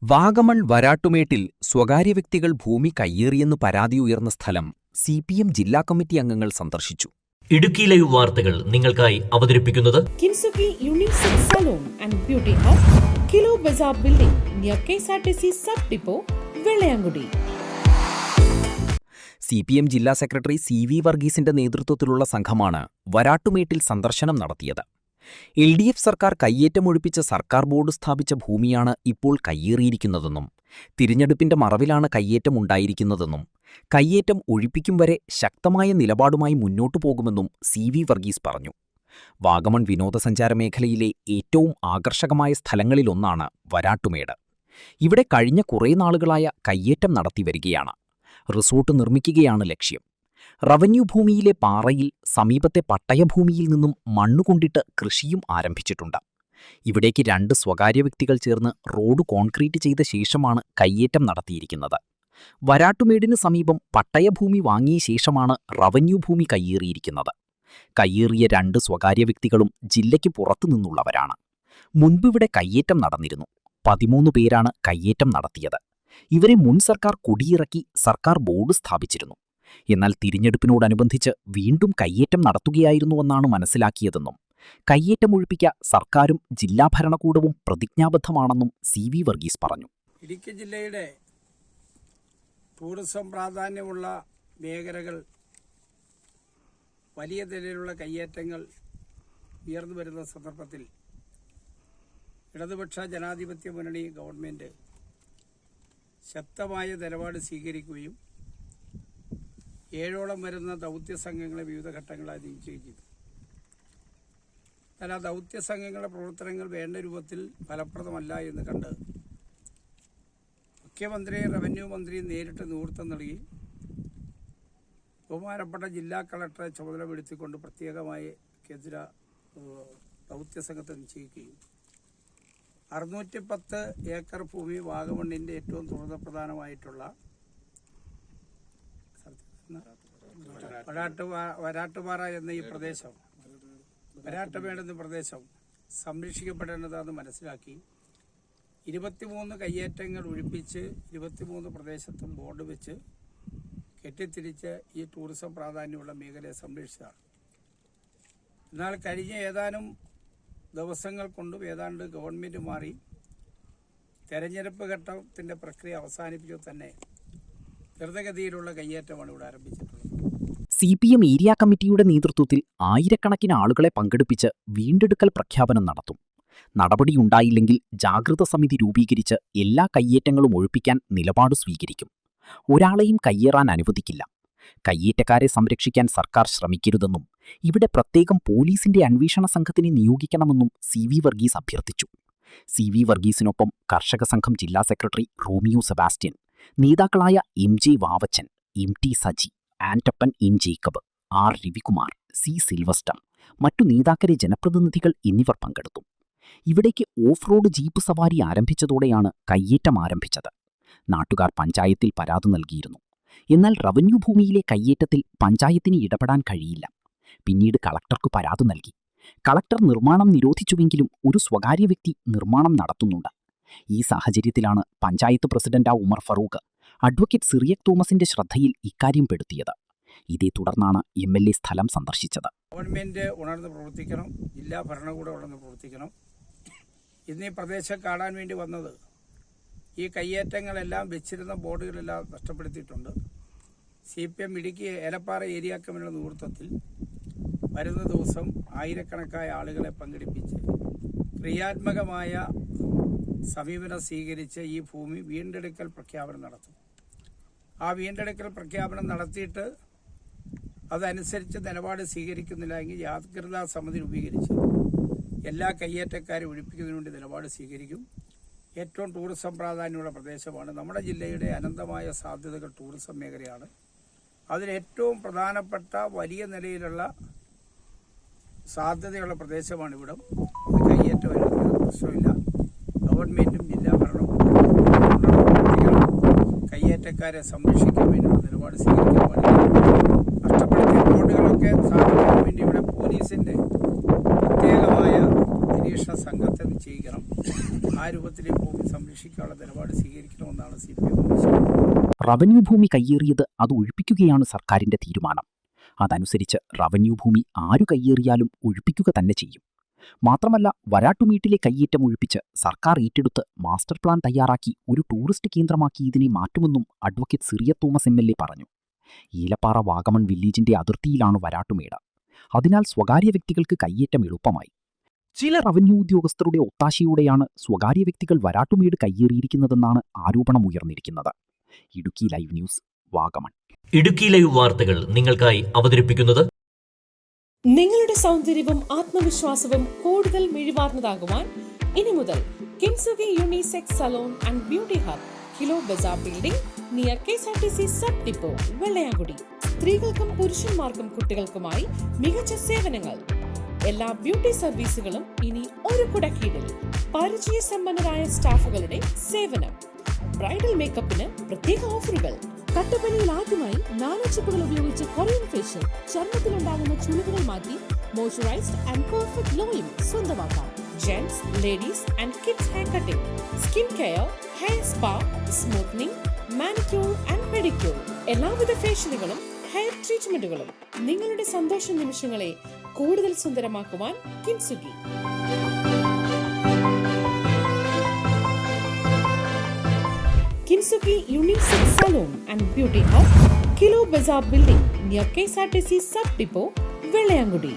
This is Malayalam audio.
വാഗമൺ വരാട്ടുമേട്ടിൽ സ്വകാര്യ വ്യക്തികൾ ഭൂമി കയ്യേറിയെന്ന് പരാതിയുയർന്ന സ്ഥലം CPM ജില്ലാ കമ്മിറ്റി അംഗങ്ങൾ സന്ദർശിച്ചു. ഇടുക്കി ലൈവ് വാർത്തകൾ നിങ്ങൾക്കായി അവതരിപ്പിക്കുന്നത് Kintsugi unisex salon and beauty hub, kilo Bazaar building near KSRTC sub depot, Vellayamkudi. CPM ജില്ലാ സെക്രട്ടറി CV വർഗീസിന്റെ നേതൃത്വത്തിലുള്ള സംഘമാണ് വരാട്ടുമേട്ടിൽ സന്ദർശനം നടത്തിയത്. LDF സർക്കാർ കയ്യേറ്റമൊഴിപ്പിച്ച സർക്കാർ ബോർഡ് സ്ഥാപിച്ച ഭൂമിയാണ് ഇപ്പോൾ കയ്യേറിയിരിക്കുന്നതെന്നും തിരഞ്ഞെടുപ്പിന്റെ മറവിലാണ് കയ്യേറ്റമുണ്ടായിരിക്കുന്നതെന്നും കയ്യേറ്റം ഒഴിപ്പിക്കും വരെ ശക്തമായ നിലപാടുമായി മുന്നോട്ടു പോകുമെന്നും CV വർഗീസ് പറഞ്ഞു. വാഗമൺ വിനോദസഞ്ചാര മേഖലയിലെ ഏറ്റവും ആകർഷകമായ സ്ഥലങ്ങളിലൊന്നാണ് വരാട്ടുമേട്. ഇവിടെ കഴിഞ്ഞ കുറേ നാളുകളായ കയ്യേറ്റം നടത്തിവരികയാണ്. റിസോർട്ട് നിർമ്മിക്കുകയാണ് ലക്ഷ്യം. റവന്യൂ ഭൂമിയിലെ പാറയിൽ സമീപത്തെ പട്ടയഭൂമിയിൽ നിന്നും മണ്ണുകൊണ്ടിട്ട് കൃഷിയും ആരംഭിച്ചിട്ടുണ്ട്. ഇവിടേക്ക് 2 സ്വകാര്യ വ്യക്തികൾ ചേർന്ന് റോഡ് കോൺക്രീറ്റ് ചെയ്ത ശേഷമാണ് കയ്യേറ്റം നടത്തിയിരിക്കുന്നത്. വരാട്ടുമേടിന് സമീപം പട്ടയഭൂമി വാങ്ങിയ ശേഷമാണ് റവന്യൂ ഭൂമി കയ്യേറിയിരിക്കുന്നത്. കയ്യേറിയ 2 സ്വകാര്യ വ്യക്തികളും ജില്ലയ്ക്ക് പുറത്തു നിന്നുള്ളവരാണ്. മുൻപിവിടെ കയ്യേറ്റം നടന്നിരുന്നു. 13 പേരാണ് കയ്യേറ്റം നടത്തിയത്. ഇവരെ മുൻ സർക്കാർ കുടിയിറക്കി സർക്കാർ ബോർഡ് സ്ഥാപിച്ചിരുന്നു. എന്നാൽ തിരഞ്ഞെടുപ്പിനോടനുബന്ധിച്ച് വീണ്ടും കയ്യേറ്റം നടത്തുകയായിരുന്നുവെന്നാണ് മനസ്സിലാക്കിയതെന്നും കയ്യേറ്റമൊഴിപ്പിക്കാൻ സർക്കാരും ജില്ലാ ഭരണകൂടവും പ്രതിജ്ഞാബദ്ധമാണെന്നും CV വർഗീസ് പറഞ്ഞു. ഇടുക്കി ജില്ലയുടെ ടൂറിസം പ്രാധാന്യമുള്ള മേഖലകൾ വലിയ നിലയിലുള്ള കയ്യേറ്റങ്ങൾ ഉയർന്നു വരുന്ന സന്ദർഭത്തിൽ ഇടതുപക്ഷ ജനാധിപത്യ മുന്നണി ഗവൺമെൻറ് ശക്തമായ നിലപാട് സ്വീകരിക്കുകയും 7ഓളം വരുന്ന ദൗത്യ സംഘങ്ങളെ വിവിധ ഘട്ടങ്ങളായി നിയമിക്കുകയും ചെയ്തു. എന്നാൽ ആ ദൗത്യ സംഘങ്ങളുടെ പ്രവർത്തനങ്ങൾ വേണ്ട രൂപത്തിൽ ഫലപ്രദമല്ല എന്ന് കണ്ട് മുഖ്യമന്ത്രി, റവന്യൂ മന്ത്രി നേരിട്ട് നേതൃത്വം നൽകി ബഹുമാനപ്പെട്ട ജില്ലാ കളക്ടറെ ചുമതലപ്പെടുത്തിക്കൊണ്ട് പ്രത്യേകമായി കേന്ദ്ര ദൗത്യ സംഘത്തെ നിശ്ചയിക്കുകയും 610 ഏക്കർ ഭൂമി വാഗമണ്ണിൻ്റെ ഏറ്റവും പ്രധാനമായിട്ടുള്ള വരാട്ടുപാറ എന്ന ഈ പ്രദേശം, വരാട്ടുമേട് എന്ന പ്രദേശം സംരക്ഷിക്കപ്പെടേണ്ടതാണെന്ന് മനസ്സിലാക്കി 23 കയ്യേറ്റങ്ങൾ ഒഴിപ്പിച്ച് 23 പ്രദേശത്തും ബോർഡ് വെച്ച് കെട്ടിത്തിരിച്ച് ഈ ടൂറിസം പ്രാധാന്യമുള്ള മേഖലയെ സംരക്ഷിച്ചതാണ്. എന്നാൽ കഴിഞ്ഞ ഏതാനും ദിവസങ്ങൾ കൊണ്ടും ഏതാണ്ട് ഗവൺമെൻറ് മാറി തെരഞ്ഞെടുപ്പ് ഘട്ടത്തിൻ്റെ പ്രക്രിയ അവസാനിപ്പിച്ചു തന്നെ ദ്രുതഗതിയിലുള്ള കയ്യേറ്റമാണ് ഇവിടെ ആരംഭിച്ചിട്ടുള്ളത്. CPM ഏരിയ കമ്മിറ്റിയുടെ നേതൃത്വത്തിൽ ആയിരക്കണക്കിന് ആളുകളെ പങ്കെടുപ്പിച്ച് വീണ്ടെടുക്കൽ പ്രഖ്യാപനം നടത്തും. നടപടിയുണ്ടായില്ലെങ്കിൽ ജാഗ്രത സമിതി രൂപീകരിച്ച് എല്ലാ കയ്യേറ്റങ്ങളും ഒഴിപ്പിക്കാൻ നിലപാട് സ്വീകരിക്കും. ഒരാളെയും കയ്യേറാൻ അനുവദിക്കില്ല. കയ്യേറ്റക്കാരെ സംരക്ഷിക്കാൻ സർക്കാർ ശ്രമിക്കരുതെന്നും ഇവിടെ പ്രത്യേകം പോലീസിന്റെ അന്വേഷണ സംഘത്തിനെ നിയോഗിക്കണമെന്നും CV വർഗീസ് അഭ്യർത്ഥിച്ചു. CV വർഗീസിനൊപ്പം കർഷക സംഘം ജില്ലാ സെക്രട്ടറി റോമിയോ സെബാസ്റ്റ്യൻ, നേതാക്കളായ MJ Vavachan, MT Saji, Antappan N Jacob, R Ravikumar, C Sylvester, മറ്റു നേതാക്കളെ ജനപ്രതിനിധികൾ എന്നിവർ പങ്കെടുത്തു. ഇവിടേക്ക് ഓഫ് റോഡ് ജീപ്പ് സവാരി ആരംഭിച്ചതോടെയാണ് കയ്യേറ്റം ആരംഭിച്ചത്. നാട്ടുകാർ പഞ്ചായത്തിൽ പരാതി നൽകിയിരുന്നു. എന്നാൽ റവന്യൂ ഭൂമിയിലെ കയ്യേറ്റത്തിൽ പഞ്ചായത്തിന് ഇടപെടാൻ കഴിയില്ല. പിന്നീട് കളക്ടർക്ക് പരാതി നൽകി. കളക്ടർ നിർമ്മാണം നിരോധിച്ചുവെങ്കിലും ഒരു സ്വകാര്യ വ്യക്തി നിർമ്മാണം നടത്തുന്നുണ്ട്. ഈ സാഹചര്യത്തിലാണ് പഞ്ചായത്ത് പ്രസിഡന്റ് ഉമർ ഫറൂഖ് അഡ്വക്കേറ്റ് സിറിയക് തോമസിന്റെ ശ്രദ്ധയിൽ ഇക്കാര്യം പെടുത്തിയത്. ഇതേ തുടർന്നാണ് MLA സ്ഥലം സന്ദർശിച്ചത്. ഗവൺമെന്റ് ഉണർന്ന് പ്രവർത്തിക്കണം, ജില്ലാ ഭരണകൂടം ഉണർന്ന് പ്രവർത്തിക്കണം. ഇന്ന് ഈ പ്രദേശം കാണാൻ വേണ്ടി വന്നത് ഈ കയ്യേറ്റങ്ങളെല്ലാം വെച്ചിരുന്ന ബോർഡുകളെല്ലാം നഷ്ടപ്പെടുത്തിയിട്ടുണ്ട്. CPM ഇടുക്കി ഏലപ്പാറ ഏരിയ കമ്മിറ്റിയുടെ നേതൃത്വത്തിൽ വരുന്ന ദിവസം ആയിരക്കണക്കായ ആളുകളെ പങ്കെടുപ്പിച്ച് ക്രിയാത്മകമായ സമീപനം സ്വീകരിച്ച് ഈ ഭൂമി വീണ്ടെടുക്കൽ പ്രഖ്യാപനം നടത്തും. ആ വീണ്ടെടുക്കൽ പ്രഖ്യാപനം നടത്തിയിട്ട് അതനുസരിച്ച് നിലപാട് സ്വീകരിക്കുന്നില്ല എങ്കിൽ ജാഗ്രതാ സമിതി രൂപീകരിച്ച് എല്ലാ കയ്യേറ്റക്കാരെ ഒഴിപ്പിക്കുന്നതിന് വേണ്ടി നിലപാട് സ്വീകരിക്കും. ഏറ്റവും ടൂറിസം പ്രാധാന്യമുള്ള പ്രദേശമാണ്. നമ്മുടെ ജില്ലയുടെ അനന്തമായ സാധ്യതകൾ ടൂറിസം മേഖലയാണ്. അതിലേറ്റവും പ്രധാനപ്പെട്ട വലിയ നിലയിലുള്ള സാധ്യതയുള്ള പ്രദേശമാണ് ഇവിടം. കയ്യേറ്റം വരുന്ന പ്രശ്നമില്ല. ഗവൺമെൻറ്റും ജില്ലാ ഭരണകൂടവും കയ്യേറ്റക്കാരെ സംരക്ഷിക്കാൻ വേണ്ടിയുള്ള നിലപാട് സ്വീകരിക്കാൻ പാടില്ല. നഷ്ടപ്പെടുത്തിയ ബോർഡുകളൊക്കെ സ്ഥാപിക്കാൻ വേണ്ടി ഇവിടെ പോലീസിൻ്റെ പ്രത്യേകമായ നിരീക്ഷണ സംഘത്തെ നിശ്ചയിക്കണം. ആ രൂപത്തിൽ ഈ ഭൂമി സംരക്ഷിക്കാനുള്ള നിലപാട് സ്വീകരിക്കണമെന്നാണ് CPM ആവശ്യപ്പെടുന്നത്. റവന്യൂ ഭൂമി കയ്യേറിയത് അത് ഒഴിപ്പിക്കുകയാണ് സർക്കാരിന്റെ തീരുമാനം. അതനുസരിച്ച് റവന്യൂ ഭൂമി ആരു കയ്യേറിയാലും ഒഴിപ്പിക്കുക തന്നെ ചെയ്യും. മാത്രമല്ല, വരാട്ടുമേട്ടിലെ കയ്യേറ്റം ഒഴിപ്പിച്ച് സർക്കാർ ഏറ്റെടുത്ത് മാസ്റ്റർ പ്ലാൻ തയ്യാറാക്കി ഒരു ടൂറിസ്റ്റ് കേന്ദ്രമാക്കി ഇതിനെ മാറ്റുമെന്നും അഡ്വക്കേറ്റ് സിറിയ തോമസ് MLA പറഞ്ഞു. ഈലപ്പാറ വാഗമൺ വില്ലേജിന്റെ അതിർത്തിയിലാണ് വരാട്ടുമേട്. അതിനാൽ സ്വകാര്യ വ്യക്തികൾക്ക് കയ്യേറ്റം എളുപ്പമായി. ചില റവന്യൂ ഉദ്യോഗസ്ഥരുടെ ഒത്താശയോടെയാണ് സ്വകാര്യ വ്യക്തികൾ വരാട്ടുമേട് കയ്യേറിയിരിക്കുന്നതെന്നാണ് ആരോപണമുയർന്നിരിക്കുന്നത്. Idukki live news, Vagamon. Idukki live വാർത്തകൾ നിങ്ങൾക്കായി അവതരിപ്പിക്കുന്നത് നിങ്ങളുടെ സൗന്ദര്യവും ആത്മവിശ്വാസവും കൂടുതൽ മിഴിവാർന്നതാകുവാൻ ഇനി മുതൽ Kintsugi unisex salon and beauty hub, kilo Bazaar building, near KSRTC sub depot, Vellayamkudi. സ്ത്രീകൾക്കും പുരുഷന്മാർക്കും കുട്ടികൾക്കുമായി മികച്ച സേവനങ്ങൾ. എല്ലാ ബ്യൂട്ടി സർവീസുകളും ഇനി ഒരു കുടക്കീഴിൽ. പരിചയസമ്പന്നരായ സ്റ്റാഫുകളുടെ സേവനം. ബ്രൈഡൽ മേക്കപ്പിന് പ്രത്യേക ഓഫറുകൾ. കട്ടപ്പനയിൽ ആദ്യമായി നാനോച്ചിപ്പുകൾ ഉപയോഗിച്ച് കൊറിയൻ ഫേഷ്യൽ. ചർമ്മത്തിലുണ്ടാകുന്ന ചുളിവുകൾ മാറ്റി മോയ്സ്ചറൈസ്ഡ് ആൻഡ് പെർഫെക്റ്റ് ഗ്ലോയും സ്വന്തമാക്കാം. Gents, ladies and kids hair cutting, skin care, hair spa, smoothening, manicure and pedicure. എല്ലാവിധ ഫേഷ്യലുകളും ഹെയർ ട്രീറ്റ്മെന്റുകളും. നിങ്ങളുടെ സന്തോഷ നിമിഷങ്ങളെ കൂടുതൽ സുന്ദരമാക്കുവാൻ Kintsugi. Kintsugi unisex salon and beauty hub, kilo Bazaar building, near KSRTC sub depot, Vellayamkudi.